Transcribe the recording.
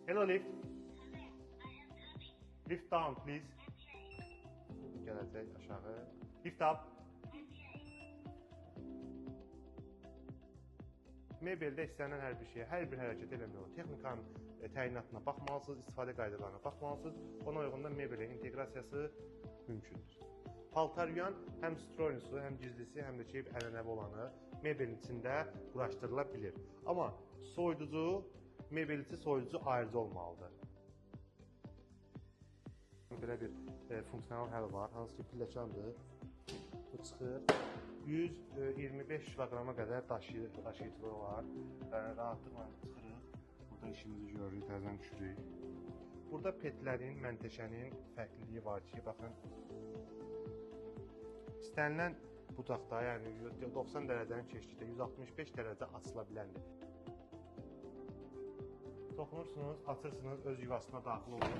Hello lift. Lift down please. Gələcək aşağı. Lift up. Mebeldə istənilən hər bir şeyə, hər bir hərəkət eləmək olur. Texnikanın təyinatına baxmalısınız, istifadə qaydalarına baxmalısınız. Ona uyğun da mebelə inteqrasiyası mümkündür. Paltar yuyan həm stroynusu, həm gizlisi, həm də ki, ənənəvi olanı mebelin içində quraşdırıla bilir. Amma soyuducu, mebel içi soyuducu ayrıca olmalıdır. Belə bir funksional həll var, hansı ki, pilləkandır. Bu çıxır. 125 kiloqrama qədər daşıyıcılığı var. Rahatlıqla çıxırıq. Burada işimizi görürük, təzən düşürük. Burada petlərin, məntəşənin fərqliliyi var ki, baxın. İstənilən budaqda, yəni 90 dərəcənin keçdikdə 165 dərəcə açıla biləndir. Toxunursunuz, açırsınız, öz yuvasına daxil olur.